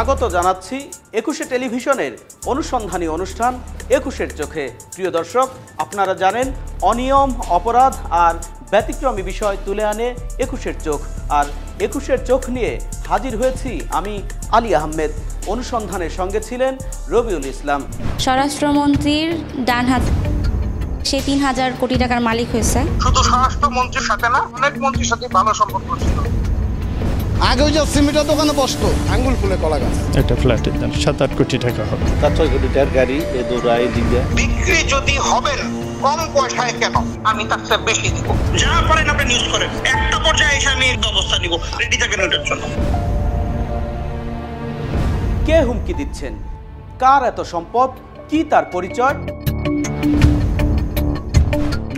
স্বাগত জানাচ্ছি ২১শে টেলিভিশনের অনুসন্ধানী অনুষ্ঠান ২১এর চোখে। প্রিয় দর্শক, আপনারা জানেন অনিয়ম, অপরাধ আর ব্যতিক্রমী বিষয় তুলে আনে ২১এর চোখ। আর ২১এর চোখ নিয়ে হাজির হয়েছি আমি আলী আহমেদ। অনুসন্ধানের সঙ্গে ছিলেন রবিউল ইসলাম। স্বরাষ্ট্রমন্ত্রীর ডান হাত, সে ৩,০০০ কোটি টাকার মালিক হয়েছে। শুধু স্বরাষ্ট্রমন্ত্রীর সাথে না, অনেক মন্ত্রীর সাথে ভালো সম্পর্ক ছিল। আগে ওই যে সিমেন্টের দোকানে বসতো, আঙ্গুল ফুলে কলা গাছ। একটা ফ্ল্যাটের দাম ৭-৮ কোটি টাকা হবে। ৬ কোটি টাকার গাড়ি এ দৌড়ায় দিকে বিক্রি যদি হবেন কম পয়সায় কেন, আমি তার চেয়ে বেশি দিব। যা পারেন আপনি নিউজ করেন, একটা পর্যায়ে এসে আমি ব্যবস্থা নিব। রেডি থাকেন ওটার জন্য। কে হুমকি দিচ্ছেন? কার এত সম্পদ? কি তার পরিচয়?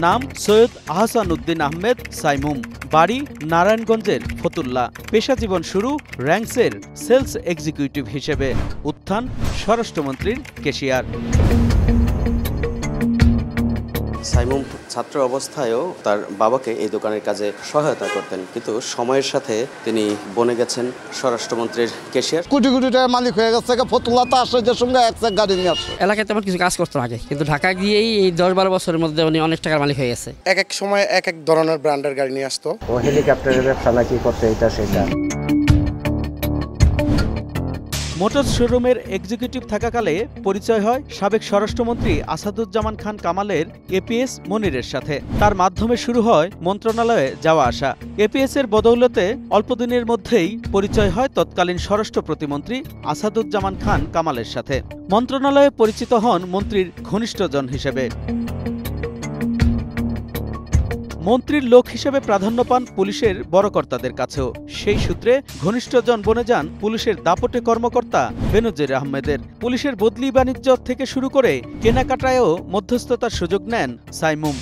নাম সৈয়দ আহসান উদ্দিন আহমেদ সাইমুম, বাড়ি নারায়ণগঞ্জের ফতুল্লা। পেশা জীবন শুরু র্যাঙ্কসের সেলস এক্সিকিউটিভ হিসেবে, উত্থান স্বরাষ্ট্রমন্ত্রীর কেশিয়ার। সাইমুম ছাত্র অবস্থায়ও তার বাবাকে এই দোকানের কাজে সহায়তা করতেন, কিন্তু সময়ের সাথে তিনি বনে গেছেন স্বরাষ্ট্রমন্ত্রীর কেশিয়ার। কোটি কোটি টাকার মালিক হয়ে গেছে। ফতুল্লাতে আসে যে সঙ্গে এক গাড়ি নিয়ে আসে। এলাকায় তেমন কিছু কাজ করতো আগে, কিন্তু ঢাকা গিয়েই এই ১০-১২ বছরের মধ্যে উনি অনেক টাকার মালিক হয়ে গেছে। এক এক সময় এক এক ধরনের ব্র্যান্ডের গাড়ি নিয়ে আসতো। ও হেলিকপ্টারের ব্যবসা নাকি করতে, এটা সেটা। মোটর শোরুমের এক্সিকিউটিভ থাকাকালে পরিচয় হয় সাবেক স্বরাষ্ট্রমন্ত্রী আসাদুজ্জামান খান কামালের এপিএস মনিরের সাথে। তার মাধ্যমে শুরু হয় মন্ত্রণালয়ে যাওয়া আসা। এপিএস এর বদৌলতে অল্পদিনের মধ্যেই পরিচয় হয় তৎকালীন স্বরাষ্ট্র প্রতিমন্ত্রী আসাদুজ্জামান খান কামালের সাথে। মন্ত্রণালয়ে পরিচিত হন মন্ত্রীর ঘনিষ্ঠজন হিসেবে। মন্ত্রীর লোক হিসেবে প্রাধান্য পান পুলিশের বড় কর্তাদের কাছেও। সেই সূত্রে ঘনিষ্ঠজন বনে যান পুলিশের দাপটে কর্মকর্তা বেনজির আহমেদের। পুলিশের বদলি বাণিজ্য থেকে শুরু করে কেনাকাটায়ও মধ্যস্থতার সুযোগ নেন সাইমুম।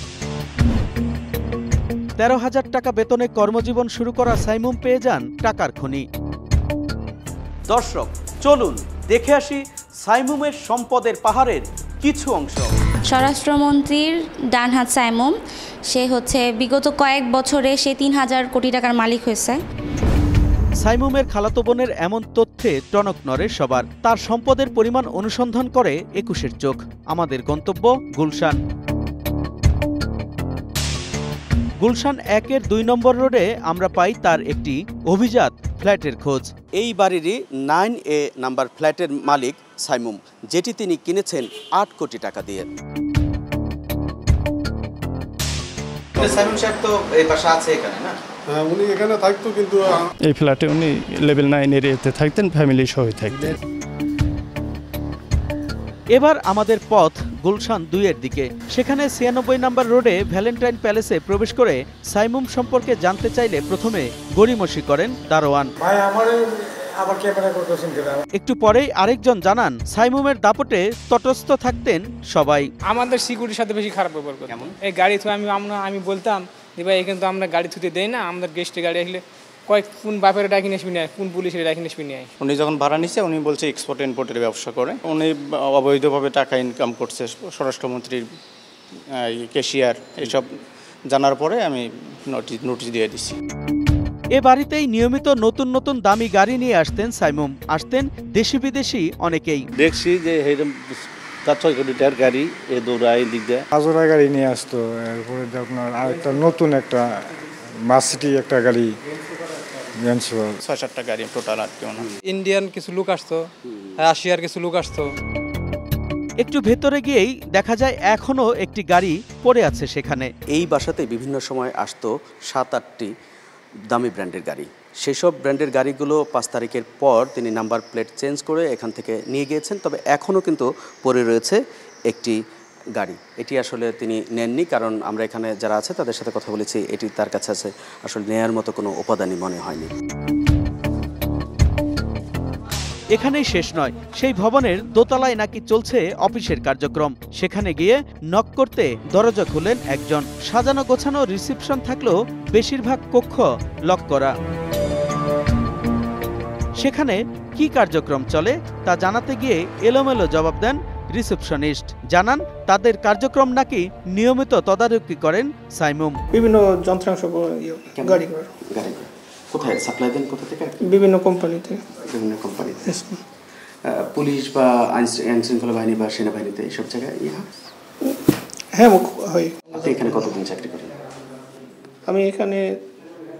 ১৩,০০০ টাকা বেতনে কর্মজীবন শুরু করা সাইমুম পেয়ে যান টাকার খনি। দর্শক, চলুন দেখে আসি সাইমুমের সম্পদের পাহাড়ের কিছু অংশ। স্বরাষ্ট্রমন্ত্রীর ডান হাত সাইমুম, সে হচ্ছে বিগত কয়েক বছরে সে ৩,০০০ কোটি টাকার মালিক হয়েছে। সাইমুমের খালাতো বোনের এমন তথ্যে টনক নড়ে সবার। তার সম্পদের পরিমাণ অনুসন্ধান করে ২১এর চোখ। আমাদের গন্তব্য গুলশান। গুলশান ১-এর ২ নম্বর রোডে আমরা পাই তার একটি অভিজাত ফ্ল্যাটের খোঁজ। এই বাড়িরই 9A নাম্বার ফ্ল্যাটের মালিক সাইমুম, যেটি তিনি কিনেছেন ৮ কোটি টাকা দিয়ে। সাইমুম সাহেব তো এই বাসা আছে এখানে, না? হ্যাঁ, উনি এখানে থাকতো, কিন্তু এই ফ্ল্যাটে উনি লেভেল 9 এরিয়াতে থাকতেন, ফ্যামিলি সহ থাকতেন। এবার আমাদের পথ গুলশান ২-এর দিকে। সেখানে ৯৬ নম্বর রোডে ভ্যালেন্টাইন প্যালেসে প্রবেশ করে সাইমুম সম্পর্কে জানতে চাইলে প্রথমে গড়িমসি করেন দারোয়ান। একটু পরেই আরেকজন জানান সাইমুমের দাপটে তটস্থ থাকতেন সবাই। আমাদের সিকিউরিটির সাথে বেশি খারাপ ব্যবহার করতেন। এই গাড়ি থুয়ে আমি বলতাম যে ভাই এখানে তো আমরা গাড়ি থুতে দেই না, আমাদের গেস্টের গাড়ি আসলে কোন বাপের ডাকি নিয়ে আসবি না, কোন পুলিশের ডাকি নিয়ে আসবি না। উনি যখন ভাড়া নিচ্ছে উনি বলছে এক্সপোর্ট ইম্পোর্টের ব্যবসা করে, উনি অবৈধভাবে টাকা ইনকাম করছে, স্বরাষ্ট্রমন্ত্রীর কেশিয়ার, এসব জানার পরে আমি নোটিশ দিয়ে দিচ্ছি। এ বাড়িতেই নিয়মিত নতুন নতুন দামি গাড়ি নিয়ে আসতেন সাইমুম। আসতেন দেশি বিদেশি অনেকেই। দেখছি যে এরকম ৬ কোটি টাকার গাড়ি এ দৌড়ায় দিকে আজরা গাড়ি নিয়ে আসতো। এরপরে আপনার আরেকটা নতুন একটা মার্সিডি একটা গাড়ি, ৬-৭টা গাড়ি টোটাল। আর কেউ না, ইন্ডিয়ান কিছু লোক আসতো, রাশিয়ার কিছু লোক আসতো। একটু ভেতরে গিয়েই দেখা যায় এখনো একটি গাড়ি পড়ে আছে সেখানে। এই বাসাতে বিভিন্ন সময় আসতো ৭-৮টি দামি ব্র্যান্ডের গাড়ি। সেসব ব্র্যান্ডের গাড়িগুলো ৫ তারিখের পর তিনি নাম্বার প্লেট চেঞ্জ করে এখান থেকে নিয়ে গিয়েছেন। তবে এখনও কিন্তু পড়ে রয়েছে একটি গাড়ি। এটি আসলে তিনি নেননি, কারণ আমরা এখানে যারা আছে তাদের সাথে কথা বলেছি, এটি তার কাছে আছে আসলে নেয়ার মতো কোনো উপাদানই মনে হয়নি। এখানেই শেষ নয়, সেই ভবনের দোতলায় নাকি চলছে অফিসের কার্যক্রম। সেখানে গিয়ে নক করতে দরজা খুলেন একজন। সাজানো গোছানো রিসেপশন থাকলেও বেশিরভাগ কক্ষ লক করা। সেখানে কি কার্যক্রম চলে তা জানাতে গিয়ে এলোমেলো জবাব দেন রিসেপশনিস্ট। জানান তাদের কার্যক্রম নাকি নিয়মিত তদারকি করেন সাইমুম। বিভিন্ন যন্ত্রাংশ গাড়ি কোথায় সাপ্লাই দেন, কোথা থেকে? বিভিন্ন কোম্পানিতে। বিভিন্ন কোম্পানিতে। পুলিশ বা আইন শৃঙ্খলা বাহিনী বা সেনাবাহিনীতে এইসব জায়গায় হ্যাঁ হয়। আপনি এখানে কতদিন চাকরি করেন? আমি এখানে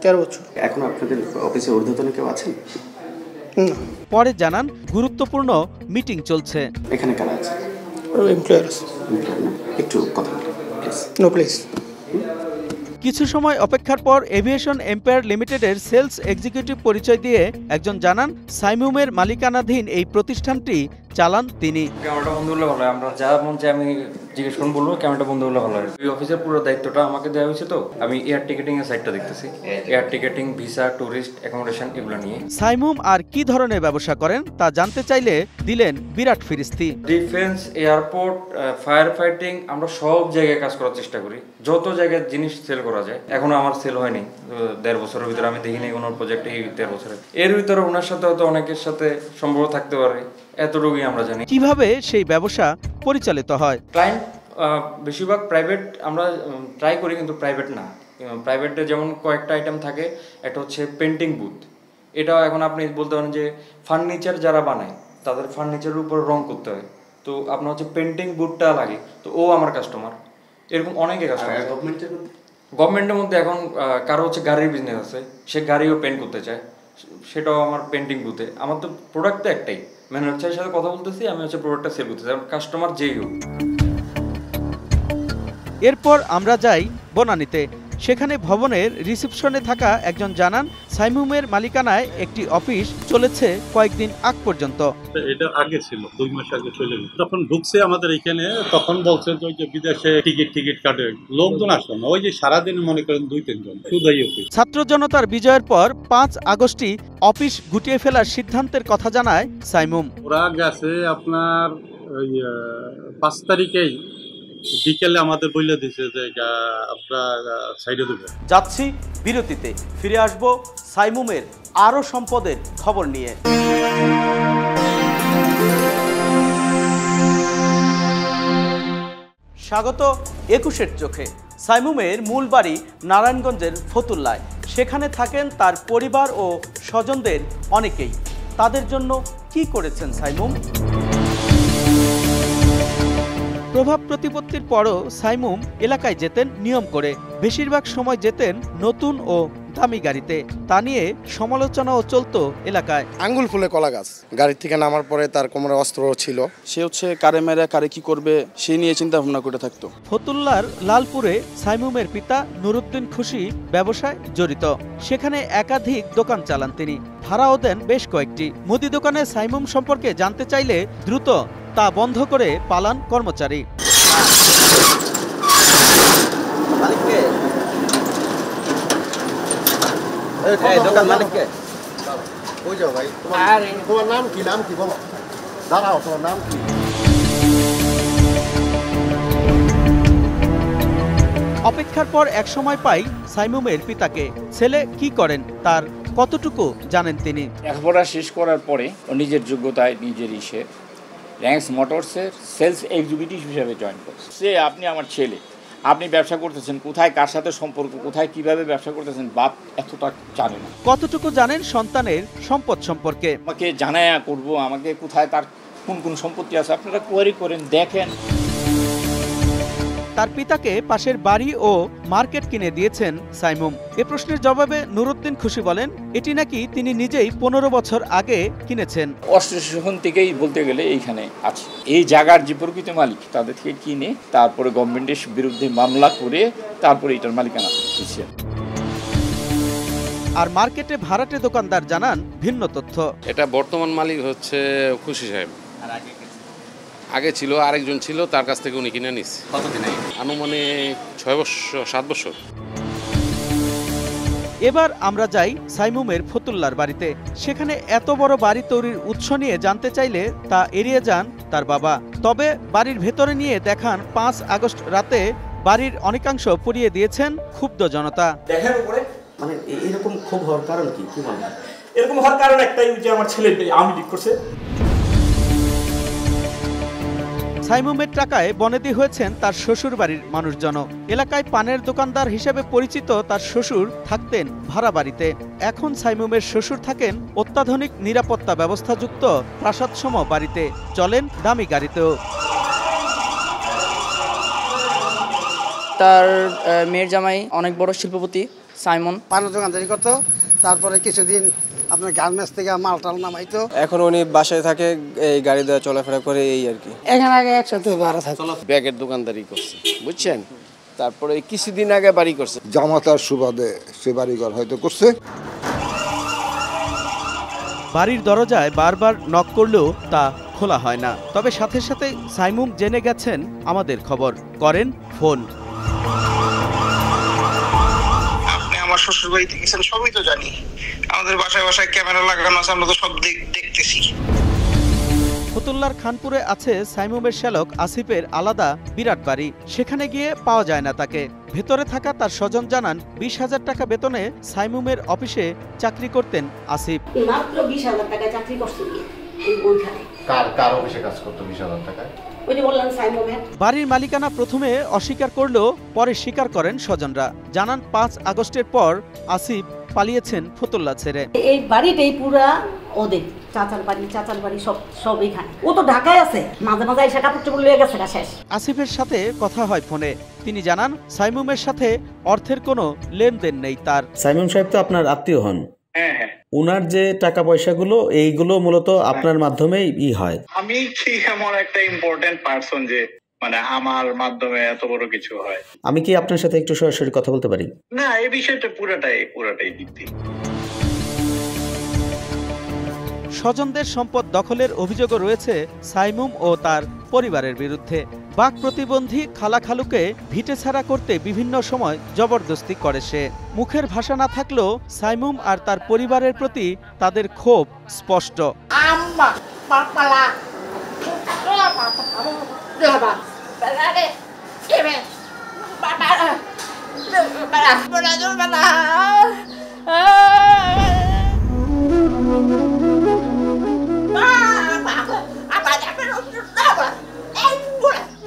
13 বছর। এখন আপনাদের অফিসে ঊর্ধ্বতন কেউ আছেন? পরে জানান গুরুত্বপূর্ণ মিটিং চলছে। এখানে কারা আছে? এমপ্লয়ার আছে। একটু কথা বলুন প্লিজ। No please. কিছু সময় অপেক্ষার পর এভিয়েশন এম্পায়ার লিমিটেডের সেলস এক্সিকিউটিভ পরিচয় দিয়ে একজন জানান সাইমুমের মালিকানাধীন এই প্রতিষ্ঠানটি চালান তিনি। ক্যামেরাটা বন্ধ হলে ভালো হয়, আমরা যা মন চাই আমি জিজ্ঞেস করুন বলবো, ক্যামেরাটা বন্ধ হলে ভালো হয়। এই অফিসের পুরো দায়িত্বটা আমাকে দেওয়া হয়েছে, তো আমি এয়ার টিকেটিং এর সাইডটা দেখতেছি, air ticketing, visa, tourist accommodation এগুলো নিয়ে। সাইমুম আর কি ধরনের ব্যবসা করেন তা জানতে চাইলে দিলেন বিরাট ফিরিস্তি। ডিফেন্স, এয়ারপোর্ট, ফায়ার ফাইটিং, আমরা সব জায়গায় কাজ করার চেষ্টা করি, যত জায়গায় জিনিস সেল করা যায়। এখনো আমার সেল হয়নি 1.5 বছরের ভিতরে, আমি দেখিনি কোনো প্রজেক্ট এই 1.5 বছরে। এর ভিতরে ওনার সাথে হয়তো অনেকের সাথে সম্পর্ক থাকতে পারে, এতটুকুই আমরা জানি। কিভাবে সেই ব্যবসা পরিচালিত হয়? ক্লায়েন্ট বেশিরভাগ প্রাইভেট আমরা ট্রাই করি, কিন্তু প্রাইভেট না। প্রাইভেটে যেমন কয়েকটা আইটেম থাকে, একটা হচ্ছে পেন্টিং বুথ। এটা এখন আপনি বলতে পারেন যে ফার্নিচার যারা বানায় তাদের ফার্নিচারের উপর রং করতে হয়, তো আপনার হচ্ছে পেন্টিং বুথটা লাগে, তো ও আমার কাস্টমার। এরকম অনেকে কাস্টমার। গভর্নমেন্টের মধ্যে এখন কারো হচ্ছে গাড়ির বিজনেস আছে, সে গাড়িও পেন্ট করতে চায়, সেটাও আমার পেন্টিং বুথে। আমার তো প্রোডাক্ট তো একটাই, ম্যানুফ্যাকচারের সাথে কথা বলতেছি, আমি হচ্ছে প্রোডাক্টটা সেল করতেছি, কাস্টমার যেই হোক। এরপর আমরা যাই বনানীতে। সেখানে ভবনের রিসেপশনে থাকা একজন জানান সাইমুমের মালিকানায় একটি অফিস চলেছে কয়েকদিন আগ পর্যন্ত। এটা আগে ছিল, 2 মাস আগে চলে গেছে। যখন ঢুকছে আমাদের এখানে তখন বলছে যে ওই যে বিদেশে টিকিট কাটে, লোকজন আসলো না, ওই যে সারাদিন মনে করেন 2-3 জন শুধুই অফিস। ছাত্র জনতার বিজয়ের পর 5 আগস্টই অফিস গুটিয়ে ফেলার সিদ্ধান্তের কথা জানায় সাইমুম। ওরা গেছে আপনার ওই 5 তারিখেই বিকেলে আমাদের বলে দিছে যে আমরা সাইডে দেব। যাচ্ছি বিরতিতে, ফিরে আসব সাইমুমের আরো সম্পদের খবর নিয়ে। স্বাগত 21-এর চোখে। সাইমুমের মূল বাড়ি নারায়ণগঞ্জের ফতুল্লায়। সেখানে থাকেন তার পরিবার ও স্বজনদের অনেকেই। তাদের জন্য কি করেছেন সাইমুম? প্রভাব প্রতিপত্তির পরও সাইমুম এলাকায় যেতেন নিয়ম করে। বেশিরভাগ সময় যেতেন নতুন ও দামি গাড়িতে। তা নিয়ে সমালোচনাও চলতো এলাকায়। আঙ্গুল ফুলে কলা গাছ। গাড়ি থেকে নামার পরে তার কোমরে অস্ত্র ছিল, সে হচ্ছে কারে মেরে কারে কি করবে সেই নিয়ে চিন্তা ভাবনা করে থাকতো। ফতুল্লার লালপুরে সাইমুমের পিতা নুরুদ্দিন খুশি ব্যবসায় জড়িত। সেখানে একাধিক দোকান চালান তিনি, ভাড়াও দেন বেশ কয়েকটি। মুদি দোকানে সাইমুম সম্পর্কে জানতে চাইলে দ্রুত তা বন্ধ করে পালান কর্মচারী। দোকান মালিককে ওই যাও ভাই, তোমার নাম কি? নাম কি বলো? দাঁড়াও, তোমার নাম কি? অপেক্ষার পর এক সময় পাই সাইমুমের পিতাকে। ছেলে কি করেন তার কতটুকু জানেন তিনি? লেখাপড়া শেষ করার পরে ও নিজের যোগ্যতায় নিজের র্যাঙ্কস মোটরসের সেলস এক্সিকিউটিভ হিসেবে জয়েন করছে। সে আপনি আমার ছেলে, আপনি ব্যবসা করতেছেন, কোথায় কার সাথে সম্পর্ক, কোথায় কিভাবে ব্যবসা করতেছেন, বাপ এতটা জানে না। কতটুকু জানেন সন্তানের সম্পদ সম্পর্কে? আমাকে জানায়া করব, আমাকে কোথায় তার কোন কোন সম্পত্তি আছে আপনারা কোয়ারি করেন, দেখেন। তার পিতাকে পাশের বাড়ি ও মার্কেট কিনে দিয়েছেন সাইমুম। এ প্রশ্নের জবাবে নুরুদ্দিন খুশি বলেন এটি নাকি তিনি নিজেই 15 বছর আগে কিনেছেন। অস্ট্রেশন থেকেই বলতে গেলে এইখানে আছে। এই জায়গার যে প্রকৃত মালিক তাদের থেকে কিনে তারপরে গভর্নমেন্টের বিরুদ্ধে মামলা করে তারপরে এটার মালিকানা দিচ্ছেন। আর মার্কেটে ভাড়াটে দোকানদার জানান ভিন্ন তথ্য। এটা বর্তমান মালিক হচ্ছে খুশি সাহেব। আগে ছিল আরেকজন ছিল, তার কাছ থেকে উনি কিনে নিচ্ছে। কতদিন আগে? আনুমানিক 6-7 বছর। এবার আমরা যাই সাইমুমের ফতুল্লার বাড়িতে। সেখানে এত বড় বাড়ি তৈরির উৎস নিয়ে জানতে চাইলে তা এড়িয়ে যান তার বাবা। তবে বাড়ির ভেতরে নিয়ে দেখান 5 আগস্ট রাতে বাড়ির অনেকাংশ পুড়িয়ে দিয়েছেন ক্ষুব্ধ জনতা। দেখেন উপরে, মানে এরকম ক্ষোভ হওয়ার কারণ কি? কি বলেন? এরকম হওয়ার কারণ একটাই, যে আমার ছেলে আমি ঠিক করছে। সাইমুমের টাকায় বনেদি হয়েছেন তার শ্বশুর বাড়ির মানুষজন। এলাকায় পানের দোকানদার হিসেবে পরিচিত তার শ্বশুর থাকতেন ভাড়া বাড়িতে। এখন সাইমুমের শ্বশুর থাকেন অত্যাধুনিক নিরাপত্তা ব্যবস্থাযুক্ত প্রাসাদসম বাড়িতে, চলেন দামি গাড়িতেও। তার মেয়ের জামাই অনেক বড় শিল্পপতি সাইমন। পানের দোকানদারি করতো, তারপরে কিছুদিন আপনার গার্মেন্টস থেকে মালটাল নামাইতো। এখন উনি বাসায় থাকে, এই গাড়ি দেওয়া চলাফেরা করে, এই আর কি। এখানে আগে একসাথে ভাড়া থাকতো, ব্যাগের দোকানদারি করছে, বুঝছেন। তারপরে কিছুদিন আগে বাড়ি করছে, জামাতার সুবাদে সে বাড়িঘর হয়তো করছে। বাড়ির দরজায় বারবার নক করলেও তা খোলা হয় না। তবে সাথে সাথে সাইমুম জেনে গেছেন আমাদের খবর, করেন ফোন। আপনি আমার শ্বশুর বাড়িতে গেছেন সবই তো জানি, আমাদের বাসায় বাসায় ক্যামেরা লাগানো আছে, আমরা তো সব দেখতেছি। ফতুল্লার খানপুরে আছে সাইমুমের শ্যালক আসিফের আলাদা বিরাট বাড়ি। সেখানে গিয়ে পাওয়া যায় না তাকে। ভেতরে থাকা তার স্বজন জানান 20,000 টাকা বেতনে সাইমুমের অফিসে চাকরি করতেন আসিফ। মাত্র 20,000 টাকা চাকরি করছেন। কার অফিসে কাজ করতো 20,000 টাকা? বাড়ির মালিকানা প্রথমে অস্বীকার করলেও পরে স্বীকার করেন স্বজনরা। জানান 5 আগস্টের পর আসিফ পালিয়েছেন ফতুল্লা ছেড়ে। এই বাড়িটাই পুরা ওদের চাচার বাড়ি সব এখানে। ও তো ঢাকায় আছে, মাঝে মাঝে এসে কাপড় চোপড় লয়ে গেছে শেষ। আসিফের সাথে কথা হয় ফোনে। তিনি জানান সাইমুমের সাথে অর্থের কোনো লেনদেন নেই তার। সাইমুম সাহেব তো আপনার আত্মীয় হন। উনার যে টাকা পয়সাগুলো এইগুলো মূলত আপনার মাধ্যমেই হয়। আমি কি এমন একটা ইম্পর্টেন্ট পারসন যে মানে আমার মাধ্যমে এত বড় কিছু হয়? আমি কি আপনার সাথে একটু সরাসরি কথা বলতে পারি? না, এই বিষয়টা পুরাটাই ভিত্তিক। স্বজনদের সম্পদ দখলের অভিযোগও রয়েছে সাইমুম ও তার পরিবারের বিরুদ্ধে। বাক প্রতিবন্ধী খালা খালুকে ভিটে ছাড়া করতে বিভিন্ন সময় জবরদস্তি করে সে। মুখের ভাষা না থাকলেও সাইমুম আর তার পরিবারের প্রতি তাদের ক্ষোভ স্পষ্ট।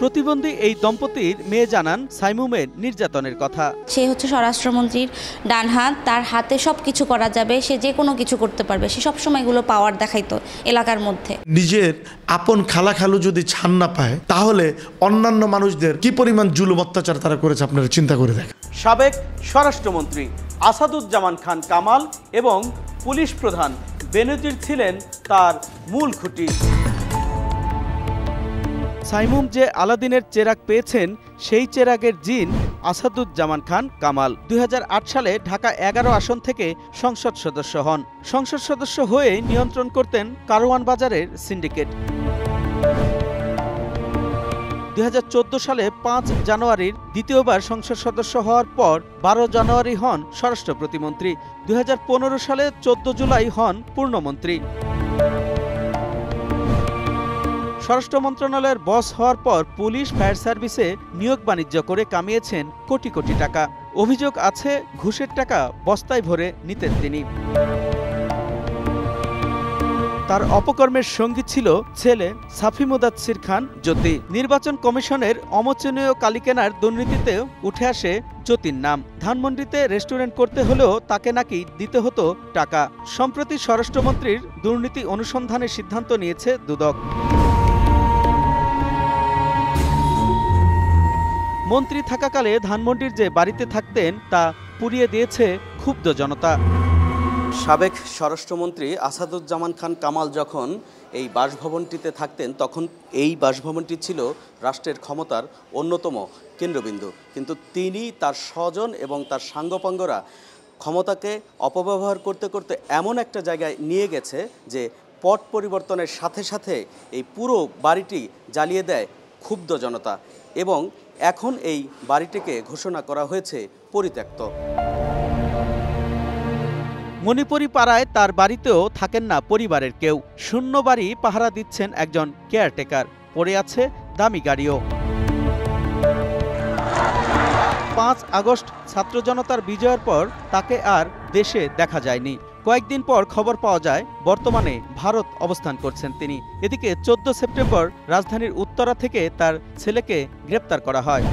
প্রতিবন্ধী এই দম্পতির মেয়ে জানান সাইমুমের নির্যাতনের কথা। সে হচ্ছে স্বরাষ্ট্রমন্ত্রীর ডান হাত, তার হাতে সব কিছু করা যাবে, সে যে কোনো কিছু করতে পারবে। সে সবসময় এগুলো পাওয়ার দেখাইতো এলাকার মধ্যে। নিজের আপন খালা খালু যদি ছাড় না পায়, তাহলে অন্যান্য মানুষদের কি পরিমাণ জুলুম অত্যাচার তারা করেছে আপনারা চিন্তা করে দেখেন। সাবেক স্বরাষ্ট্রমন্ত্রী আসাদুজ্জামান খান কামাল এবং পুলিশ প্রধান বেনজির ছিলেন তার মূল খুঁটি। সাইমুম যে আলাদিনের চেরাগ পেয়েছেন, সেই চেরাগের জিন আসাদুজ্জামান খান কামাল। 2008 সালে ঢাকা 11 আসন থেকে সংসদ সদস্য হন। সংসদ সদস্য হয়ে নিয়ন্ত্রণ করতেন কারওয়ান বাজারের সিন্ডিকেট। 2014 সালে 5 জানুয়ারির দ্বিতীয়বার সংসদ সদস্য হওয়ার পর 12 জানুয়ারি হন স্বরাষ্ট্র প্রতিমন্ত্রী। 2015 সালে 14 জুলাই হন পূর্ণমন্ত্রী। স্বরাষ্ট্র মন্ত্রণালয়ের বস হওয়ার পর পুলিশ ফায়ার সার্ভিসে নিয়োগ বাণিজ্য করে কামিয়েছেন কোটি কোটি টাকা। অভিযোগ আছে ঘুষের টাকা বস্তায় ভরে নিতেন তিনি। তার অপকর্মের সঙ্গী ছিল ছেলে সাফি মুদাচ্ছির খান জ্যোতি। নির্বাচন কমিশনের অমোচনীয় কালি কেনার দুর্নীতিতে উঠে আসে জ্যোতির নাম। ধানমন্ডিতে রেস্টুরেন্ট করতে হলেও তাকে নাকি দিতে হতো টাকা। সম্প্রতি স্বরাষ্ট্রমন্ত্রীর দুর্নীতি অনুসন্ধানের সিদ্ধান্ত নিয়েছে দুদক। মন্ত্রী থাকাকালে ধানমন্ডির যে বাড়িতে থাকতেন তা পুড়িয়ে দিয়েছে ক্ষুব্ধ জনতা। সাবেক স্বরাষ্ট্রমন্ত্রী আসাদুজ্জামান খান কামাল যখন এই বাসভবনটিতে থাকতেন, তখন এই বাসভবনটি ছিল রাষ্ট্রের ক্ষমতার অন্যতম কেন্দ্রবিন্দু। কিন্তু তিনি, তার স্বজন এবং তার সাঙ্গপাঙ্গরা ক্ষমতাকে অপব্যবহার করতে করতে এমন একটা জায়গায় নিয়ে গেছে যে পট পরিবর্তনের সাথে সাথে এই পুরো বাড়িটি জ্বালিয়ে দেয় ক্ষুব্ধ জনতা, এবং এখন এই বাড়িটিকে ঘোষণা করা হয়েছে পরিত্যক্ত। মণিপুরি পাড়ায় তার বাড়িতেও থাকেন না পরিবারের কেউ। শূন্য বাড়ি পাহারা দিচ্ছেন একজন কেয়ারটেকার। পড়ে আছে দামি গাড়িও। 5 আগস্ট ছাত্র জনতার বিজয়ের পর তাকে আর দেশে দেখা যায়নি। কয়েকদিন পর খবর পাওয়া যায় বর্তমানে ভারত অবস্থান করছেন তিনি। এদিকে 14 সেপ্টেম্বর রাজধানীর উত্তরা থেকে তার ছেলেকে গ্রেপ্তার করা হয়।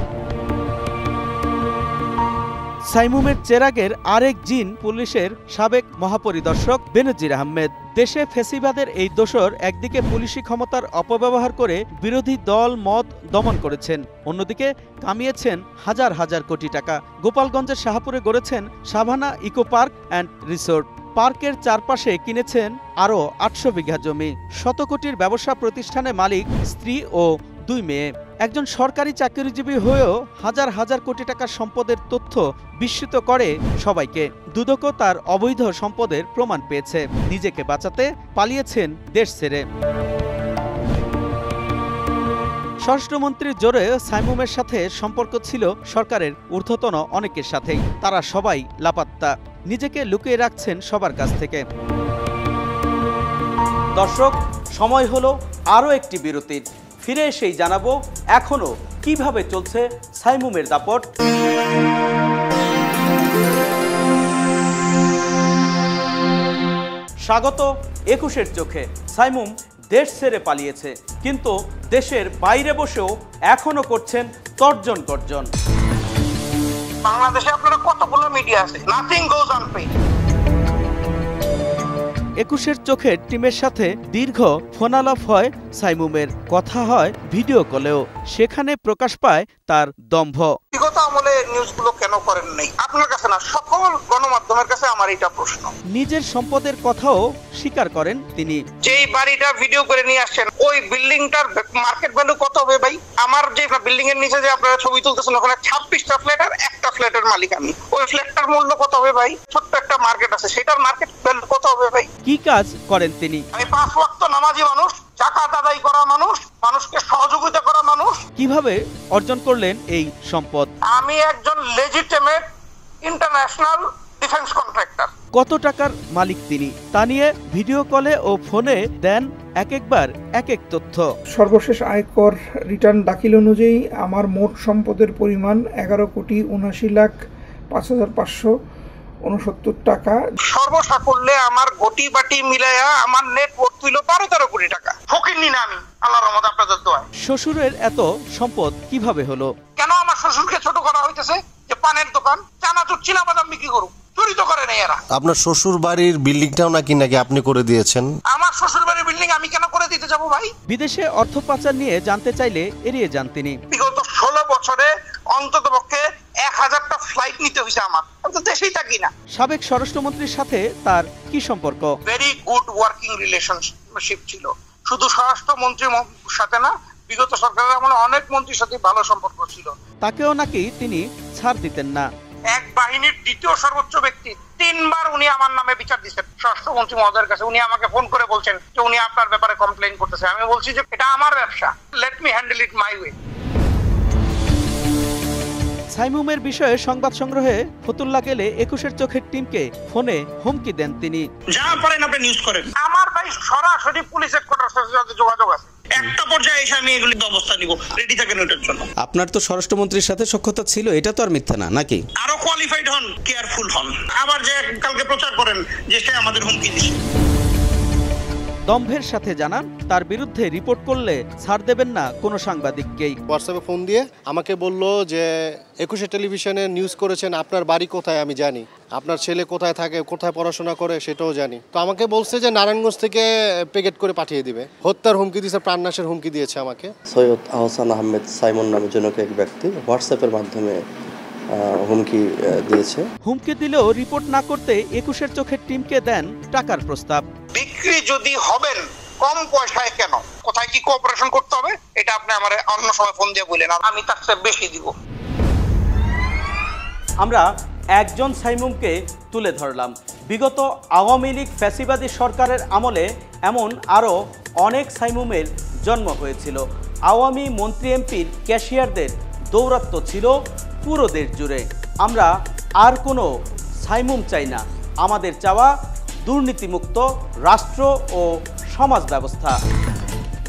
সাইমুমের চেরাগের আরেক জিন পুলিশের সাবেক মহাপরিদর্শক বেনজির আহমেদ। দেশে ফ্যাসিবাদের এই দোসর একদিকে পুলিশি ক্ষমতার অপব্যবহার করে বিরোধী দল মত দমন করেছেন, অন্যদিকে কামিয়েছেন হাজার হাজার কোটি টাকা। গোপালগঞ্জের শাহপুরে গড়েছেন Savanna eco park and resort. পার্কের চারপাশে কিনেছেন আরও 800 বিঘা জমি। শত কোটির ব্যবসা প্রতিষ্ঠানে মালিক স্ত্রী ও 2 মেয়ে। একজন সরকারি চাকরিজীবী হয়েও হাজার হাজার কোটি টাকার সম্পদের তথ্য বিস্মিত করে সবাইকে। দুদকও তার অবৈধ সম্পদের প্রমাণ পেয়েছে। নিজেকে বাঁচাতে পালিয়েছেন দেশ ছেড়ে। স্বরাষ্ট্রমন্ত্রীর জোরে সাইমুমের সাথে সম্পর্ক ছিল সরকারের ঊর্ধ্বতন অনেকের সাথেই। তারা সবাই লাপাত্তা, নিজেকে লুকিয়ে রাখছেন সবার কাছ থেকে। দর্শক, সময় হলো আরও একটি বিরতির। ফিরে এসেই জানাবো এখনো কিভাবে চলছে সাইমুমের দাপট। স্বাগত 21-এর চোখে। সাইমুম দেশ ছেড়ে পালিয়েছে, কিন্তু দেশের বাইরে বসেও এখনো করছেন তর্জন গর্জন। বাংলাদেশে আপনারা কতগুলো মিডিয়া আছে, নাথিং গোজ আনপেইড। 21-এর চোখের টিমের সাথে দীর্ঘ ফোনালাপ হয় সাইমুমের, কথা হয় ভিডিও কলেও। সেখানে প্রকাশ পায় তার দম্ভ। বিগত আমলে নিউজগুলো কেন করেন নাই? আপনার কাছে না, সকল গণমাধ্যমের কাছে আমার এটা প্রশ্ন। নিজের সম্পদের কথাও স্বীকার করেন তিনি। যেই বাড়িটা ভিডিও করে নিয়ে আসছেন, ওই বিল্ডিংটার মার্কেট ভ্যালু কত হবে ভাই? আমার যে বিল্ডিং এর নিচে যে আপনারা ছবি তুলতেছেন, ওখানে 26টা ফ্ল্যাট আর একটা ফ্ল্যাটের মালিক আমি। ওই ফ্ল্যাটটার মূল্য কত হবে ভাই? ছোট্ট একটা মার্কেট আছে, সেটার মার্কেট ভ্যালু কত হবে ভাই? কি কাজ করেন তিনি? আমি 5 ওয়াক্ত নামাজি মানুষ, যাকাত আদায় করা মানুষ, মানুষকে সহযোগিতা করা মানুষ। কিভাবে অর্জন করলেন এই সম্পদ? আমি একজন লেজিটিমেট ইন্টারন্যাশনাল ডিফেন্স কন্ট্রাক্টর। কত টাকার মালিক তিনি তা নিয়ে ভিডিও কলে ও ফোনে দেন এক একবার এক এক তথ্য। সর্বশেষ আয়কর রিটার্ন দাখিল অনুযায়ী আমার মোট সম্পদের পরিমাণ 11,05,569 টাকা। সর্বসাকুল্যে আমার গটি বাটি মিলাইয়া আমার নেটওয়ার্ক হইল 12-13 কোটি টাকা। ফকিন্নি না আমি, আল্লাহর রহমতে আপনাদের দোয়ায়। শ্বশুরের এত সম্পদ কিভাবে হলো? কেন আমার শ্বশুরকে ছোট করা হইতেছে? যে পানের দোকান, চানাচুর, চিনাবাদাম বিক্রি করুক, চুরি তো করে নাই এরা। আপনার শ্বশুর বাড়ির বিল্ডিংটাও নাকি আপনি করে দিয়েছেন? আমার শ্বশুর বাড়ির বিল্ডিং আমি কেন করে দিতে যাবো ভাই? বিদেশে অর্থ পাচার নিয়ে জানতে চাইলে এড়িয়ে যান তিনি। বিগত 16 বছরে অন্ততপক্ষে 1000টা ফ্লাইট নিতে হয়েছে আমার। আমি তো দেশেই থাকি না। সাবেক স্বরাষ্ট্রমন্ত্রীর সাথে তার কি সম্পর্ক? ভেরি গুড ওয়ার্কিং রিলেশনশিপ ছিল। শুধু স্বরাষ্ট্রমন্ত্রীর সাথে না, বিগত সরকারের আমলে অনেক মন্ত্রীর সাথে ভালো সম্পর্ক ছিল। তাকেও নাকি তিনি ছাড় দিতেন না। এক বাহিনীর দ্বিতীয় সর্বোচ্চ ব্যক্তি 3 বার উনি আমার নামে বিচার দিচ্ছেন স্বরাষ্ট্রমন্ত্রী মহোদয়ের কাছে। উনি আমাকে ফোন করে বলছেন যে উনি আপনার ব্যাপারে কমপ্লেইন করতেছে। আমি বলছি যে এটা আমার ব্যবসা, let me handle it my way. সাইমুমের বিষয়ে সংবাদ সংগ্রহে ফতুল্লা গেলে 21-এর চোখের টিমকে ফোনে হুমকি দেন তিনি। যা পারেন আপনি নিউজ করেন। আমার ভাই সরাসরি পুলিশ হেডকোয়ার্টারের সাথে যোগাযোগ আছে। একটা পর্যায়ে এসে আমি এগুলি ব্যবস্থা নিব, রেডি থাকেন ওটার জন্য। আপনার তো স্বরাষ্ট্রমন্ত্রীর সাথে সখ্যতা ছিল, এটা তো আর মিথ্যা না নাকি? আরো কোয়ালিফাইড হন, কেয়ারফুল হন। আবার যে কালকে প্রচার করেন যে সে আমাদের হুমকি দিচ্ছে। দম্ভের সাথে জানান তার বিরুদ্ধে রিপোর্ট করলে ছাড় দেবেন না কোনো সাংবাদিককেই। হোয়াটসঅ্যাপে ফোন দিয়ে আমাকে বলল যে 21 টেলিভিশনে নিউজ করেছেন, আপনার বাড়ি কোথায় আমি জানি, আপনার ছেলে কোথায় থাকে, কোথায় পড়াশোনা করে সেটাও জানি। তো আমাকে বলছে যে নারায়ণগঞ্জ থেকে প্যাকেট করে পাঠিয়ে দিবে। হত্যার হুমকি দিয়েছে, প্রাণনাশের হুমকি দিয়েছে আমাকে। সৈয়দ আহসান আহমেদ সাইমন নামে জনক এক ব্যক্তি হোয়াটসঅ্যাপের মাধ্যমে হুমকি দিয়েছে। হুমকি দিলেও রিপোর্ট না করতে 21-এর চোখের টিমকে দেন টাকার প্রস্তাব। বিক্রি যদি হবেন কম পয়সায় কেন, কোথায় কি কোঅপারেশন করতে হবে এটা আপনি আমার অন্য সময় ফোন দিয়ে বলেন, আমি তার চেয়ে বেশি দিব। আমরা একজন সাইমুমকে তুলে ধরলাম। বিগত আওয়ামী লীগ ফ্যাসিবাদী সরকারের আমলে এমন আরও অনেক সাইমুমের জন্ম হয়েছিল। আওয়ামী মন্ত্রী এমপির ক্যাশিয়ারদের দৌরাত্ম্য ছিল পুরো দেশ জুড়ে। আমরা আর কোনো সাইমুম চাই না। আমাদের চাওয়া দুর্নীতিমুক্ত রাষ্ট্র ও সমাজ ব্যবস্থা।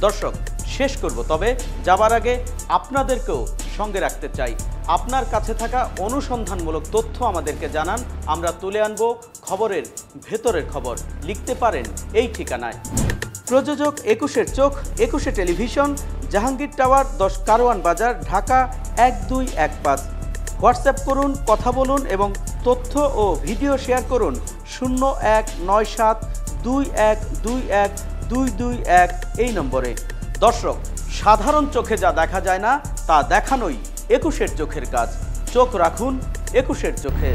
দর্শক, শেষ করব, তবে যাবার আগে আপনাদেরকেও সঙ্গে রাখতে চাই। আপনার কাছে থাকা অনুসন্ধানমূলক তথ্য আমাদেরকে জানান, আমরা তুলে আনব খবরের ভেতরের খবর। লিখতে পারেন এই ঠিকানায়। প্রযোজক 21-এর চোখ, 21-এ টেলিভিশন, জাহাঙ্গীর টাওয়ার, 10 কারওয়ান বাজার, ঢাকা 1215। হোয়াটসঅ্যাপ করুন, কথা বলুন এবং তথ্য ও ভিডিও শেয়ার করুন 019721212221 এই নম্বরে। দর্শক, সাধারণ চোখে যা দেখা যায় না তা দেখানোই 21-এর চোখের কাজ। চোখ রাখুন 21-এর চোখে।